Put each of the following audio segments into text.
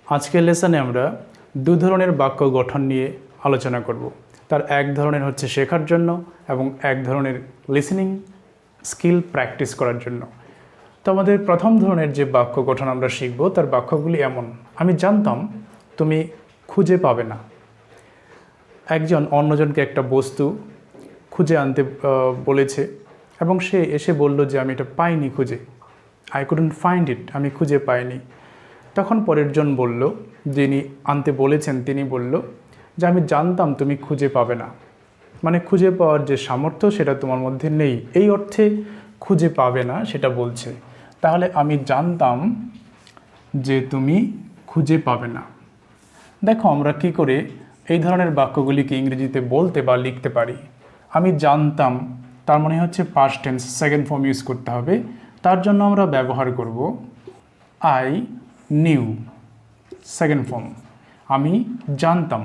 আজকের লেসনে আমরা দু ধরনের বাক্য গঠন নিয়ে আলোচনা করব। তার এক ধরনের হচ্ছে শেখার জন্য এবং এক ধরনের লিসেনিং স্কিল প্র্যাকটিস করার জন্য। তো আমাদের প্রথম ধরনের যে বাক্য গঠন আমরা শিখব তার বাক্যগুলি এমন: আমি জানতাম তুমি খুঁজে পাবে না। একজন অন্যজনকে একটা বস্তু খুঁজে আনতে বলেছে এবং সে এসে বলল যে আমি এটা পাইনি খুঁজে, আই কুডন্ট ফাইন্ড ইট, আমি খুঁজে পাইনি। তখন পরের জন বলল, যিনি আনতে বলেছেন তিনি বলল যে আমি জানতাম তুমি খুঁজে পাবে না, মানে খুঁজে পাওয়ার যে সামর্থ্য সেটা তোমার মধ্যে নেই, এই অর্থে খুঁজে পাবে না সেটা বলছে। তাহলে আমি জানতাম যে তুমি খুঁজে পাবে না। দেখো আমরা কি করে এই ধরনের বাক্যগুলিকে ইংরেজিতে বলতে বা লিখতে পারি। আমি জানতাম তার মানে হচ্ছে past tense, second form use করতে হবে। তার জন্য আমরা ব্যবহার করব আই নিউ, সেকেন্ড ফর্ম, আমি জানতাম।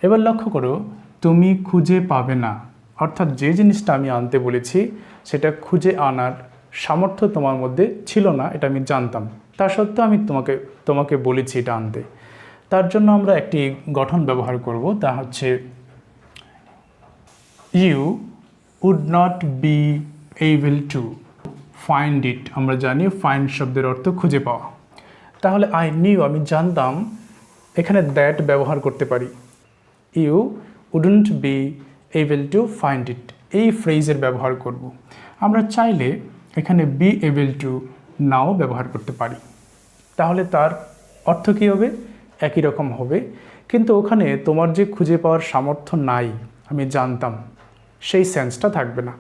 এবার লক্ষ্য করো, তুমি খুঁজে পাবে না, অর্থাৎ যে জিনিসটা আমি আনতে বলেছি সেটা খুঁজে আনার সামর্থ্য তোমার মধ্যে ছিল না, এটা আমি জানতাম। তা সত্ত্বেও আমি তোমাকে বলেছি এটা আনতে। তার জন্য আমরা একটি গঠন ব্যবহার করব, তা হচ্ছে you would not be able to find it. আমরা জানি ফাইন্ড শব্দের অর্থ খুঁজে পাওয়া। তাহলে আই নিউ, আমি জানতাম, এখানে দ্যাট ব্যবহার করতে পারি। You wouldn't be able to find it, এই ফ্রেজের ব্যবহার করব। আমরা চাইলে এখানে বি এবল টু নাও ব্যবহার করতে পারি, তাহলে তার অর্থ কী হবে? একই রকম হবে, কিন্তু ওখানে তোমার যে খুঁজে পাওয়ার সামর্থ্য নাই, আমি জানতাম, সেই সেন্সটা থাকবে না।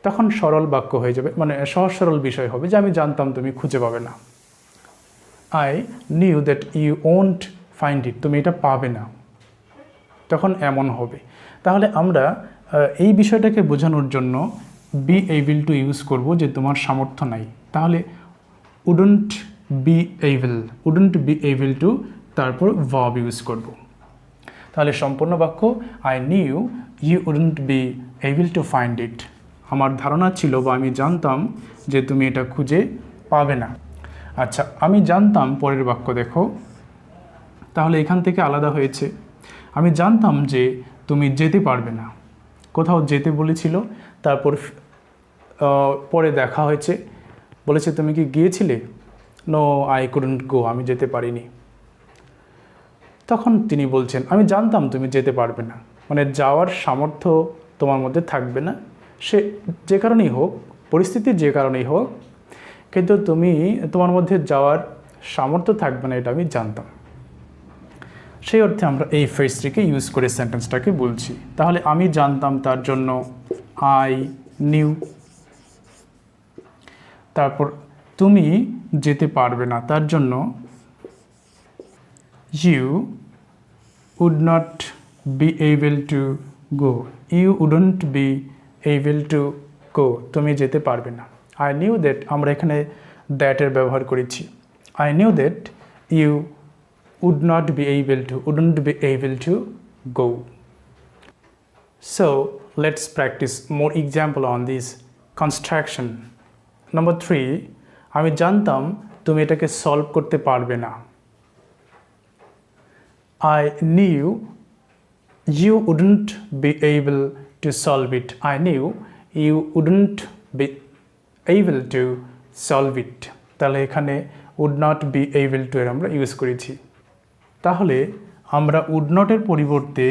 তখন সরল বাক্য হয়ে যাবে, মানে সহজ সরল বিষয় হবে যে আমি জানতাম তুমি খুঁজে পাবে না। I knew that you won't find it, তুমি এটা পাবে না, তখন এমন হবে। তাহলে আমরা এই বিষয়টাকে বোঝানোর জন্য বি এবল টু ইউজ করব, যে তোমার সামর্থ্য নাই। তাহলে উডন্ট বি এবল টু, তারপর ভার্ব ইউজ করব। তাহলে সম্পূর্ণ বাক্য I knew you wouldn't be able to find it, আমার ধারণা ছিল বা আমি জানতাম যে তুমি এটা খুঁজে পাবে না। আচ্ছা, আমি জানতাম, পরের বাক্য দেখো, তাহলে এখান থেকে আলাদা হয়েছে। আমি জানতাম যে তুমি যেতে পারবে না, কোথাও যেতে বলেছিল, তারপর পরে দেখা হয়েছে, বলেছে তুমি কি গিয়েছিলে? নো আই কুডন্ট গো, আমি যেতে পারিনি। তখন তিনি বলছেন আমি জানতাম তুমি যেতে পারবে না, মানে যাওয়ার সামর্থ্য তোমার মধ্যে থাকবে না, সে যে কারণেই হোক, পরিস্থিতির যে কারণেই হোক, কিন্তু তোমার মধ্যে যাওয়ার সামর্থ্য থাকবে না, এটা আমি জানতাম। সেই অর্থে আমরা এই ফ্রেজটিকে ইউজ করে সেন্টেন্সটাকে বলছি। তাহলে আমি জানতাম, তার জন্য আই নিউ। তারপর তুমি যেতে পারবে না, তার জন্য you would not be able to go, you wouldn't be able to go, তুমি যেতে পারবে না। আই নিউ দ্যাট, আমরা এখানে দ্যাটের ব্যবহার করেছি। I knew that you would not be able to go. So let's practice more example on this construction. Number 3, আমি জানতাম তুমি এটাকে সলভ করতে পারবে না। I knew you wouldn't be able to solve it. I knew you wouldn't be able to solve it. তাহলে এখানে would not be able to এর আমরা ইউজ করেছি। তাহলে আমরা উড নটের পরিবর্তে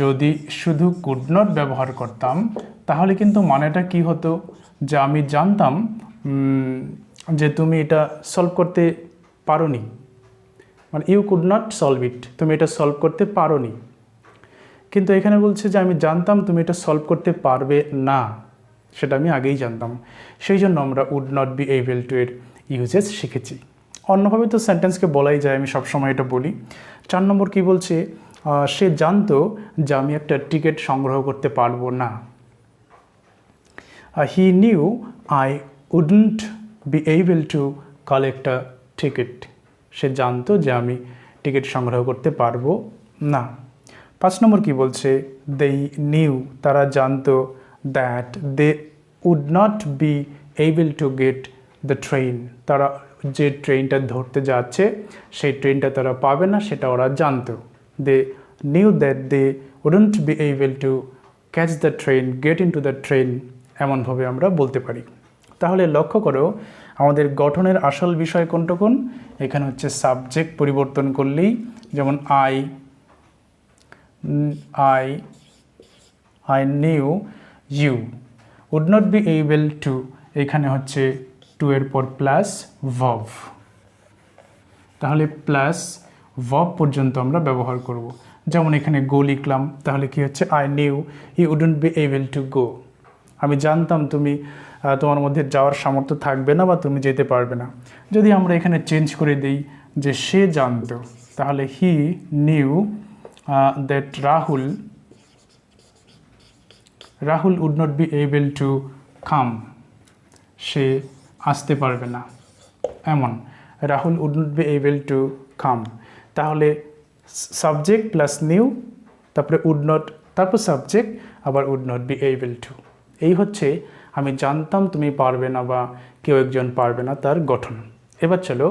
যদি শুধু কুড নট ব্যবহার করতাম, তাহলে কিন্তু মানেটা কি হতো, যে আমি জানতাম যে তুমি এটা সলভ করতে পারোনি, মানে you could not solve it, তুমি এটা সলভ করতে পারোনি। কিন্তু এখানে বলছে যে আমি জানতাম তুমি এটা সলভ করতে পারবে না, সেটা আমি আগেই জানতাম। সেই জন্য আমরা would not be able to এর ইউজেস শিখেছি। অন্যভাবে তো সেন্টেন্সকে বলাই যায়, আমি সবসময় এটা বলি। 4 নম্বর কি বলছে, সে জানতো যে আমি একটা টিকিট সংগ্রহ করতে পারবো না। He knew I wouldn't be able to collect a ticket, সে জানতো যে আমি টিকিট সংগ্রহ করতে পারবো না। 5 নম্বর কি বলছে, দে নিউ, তারা জানতো, that they would not be able to get the train, তারা যে ট্রেনটা ধরতে যাচ্ছে সেই ট্রেনটা তারা পাবে না, সেটা ওরা জানতো। They knew that they wouldn't be able to catch the train, get in to the train, এমনভাবে আমরা বলতে পারি। তাহলে লক্ষ্য করো আমাদের গঠনের আসল বিষয় কোনটা কোন? এখানে হচ্ছে সাবজেক্ট পরিবর্তন করলেই, যেমন I knew you would not be able to, এখানে হচ্ছে টু এর পর প্লাস ভার্ব, তাহলে প্লাস ভার্ব পর্যন্ত আমরা ব্যবহার করব। যেমন এখানে গো লিখলাম, তাহলে কি হচ্ছে I knew you wouldn't be able to go, আমি জানতাম তুমি তোমার মধ্যে যাওয়ার সামর্থ্য থাকবে না বা তুমি যেতে পারবে না। যদি আমরা এখানে চেঞ্জ করে দিই যে সে জানতো, তাহলে he knew that Rahul would not be able to come, সে আসতে পারবে না, এমন Rahul would not be able to come. তাহলে সাবজেক্ট প্লাস নিউ, তারপরে উড নট, তারপর সাবজেক্ট, আবার would not be able to. এই হচ্ছে আমি জানতাম তুমি পারবে না বা কেউ একজন পারবে না তার গঠন। এবার চলো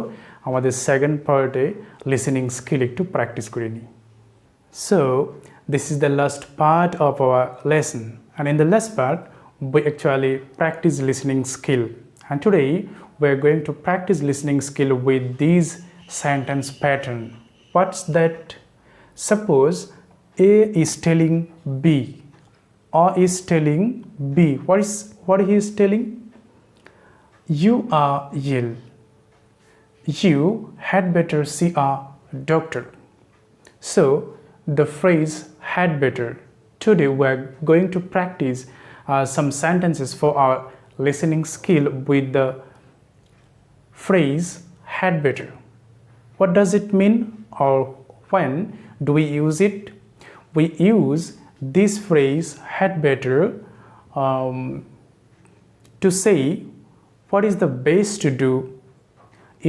আমাদের সেকেন্ড পার্টে লিসেনিং স্কিল একটু প্র্যাকটিস করে নিই। So this is the last part of our lesson, and in the last part we actually practice listening skill, and today we are going to practice listening skill with these sentence pattern. What's that? Suppose A is telling B, or is telling B. What he is telling? You are ill, you had better see a doctor. So the phrase had better. Today we are going to practice some sentences for our listening skill with the phrase had better. What does it mean, or when do we use it? We use this phrase had better to say what is the best to do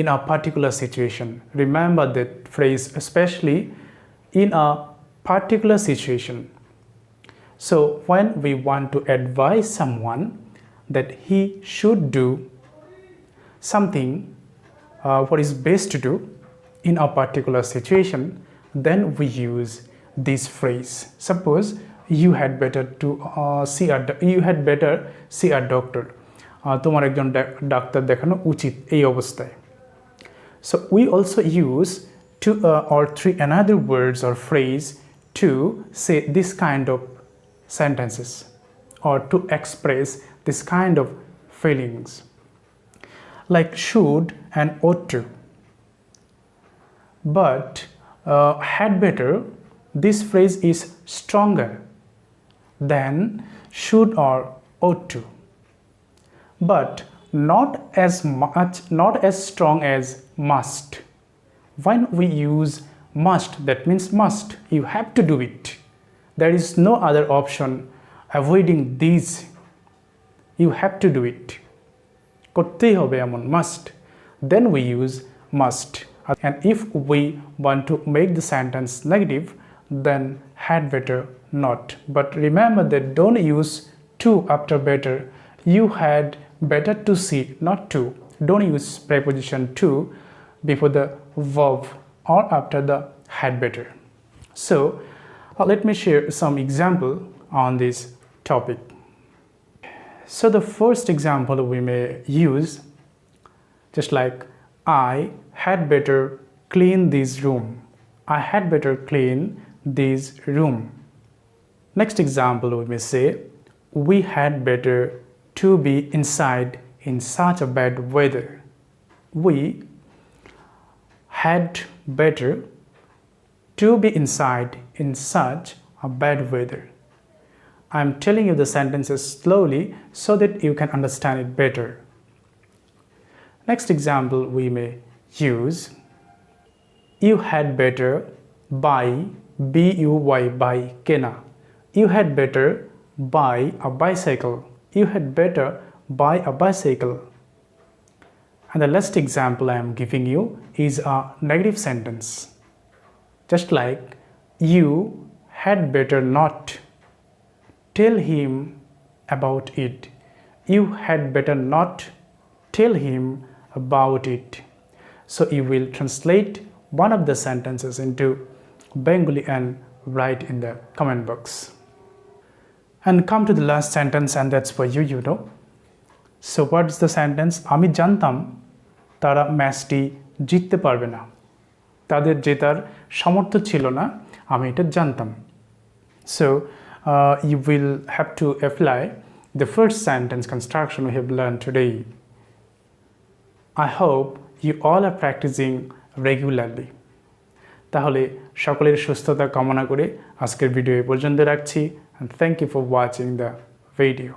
in a particular situation. Remember that phrase, especially in a particular situation. So when we want to advise someone that he should do something, what is best to do in a particular situation, then we use this phrase. Suppose you had better see a doctor. তোমার একজন doctor দেখানো উচিত এই অবস্থায়। So we also use two or three another words or phrase to say this kind of sentences or to express this kind of feelings, like should and ought to. But had better, this phrase is stronger than should or ought to, but not as strong as must. When we use must, that means must, you have to do it. There is no other option avoiding these. You have to do it. করতেই হবে এমন, must. Then we use must. And if we want to make the sentence negative, then had better not. But remember that don't use to after better. You had better to see, not to. Don't use preposition to before the verb or after the had better. So let me share some example on this topic. So the first example we may use, just like I had better clean this room. I had better clean this room. Next example we may say, we had better to be inside in such a bad weather. We had better to be inside in such a bad weather. I'm telling you the sentences slowly so that you can understand it better. Next example we may use, you had better buy, B-U-Y, buy, kena. You had better buy a bicycle. You had better buy a bicycle. And the last example I am giving you is a negative sentence. Just like, you had better not tell him about it. You had better not tell him about it. So you will translate one of the sentences into Bengali and write in the comment box. And come to the last sentence, and that's for you, you know. So what is the sentence? আমি জানতাম তারা ম্যাচটি জিততে পারবে না, তাদের জেতার সামর্থ্য ছিল না, আমি এটা জানতাম. So you will have to apply the first sentence construction we have learned today. I hope you all are practicing regularly. তাহলে সকলের সুস্থতা কামনা করে আজকের ভিডিও এই পর্যন্ত রাখছি, and thank you for watching the video.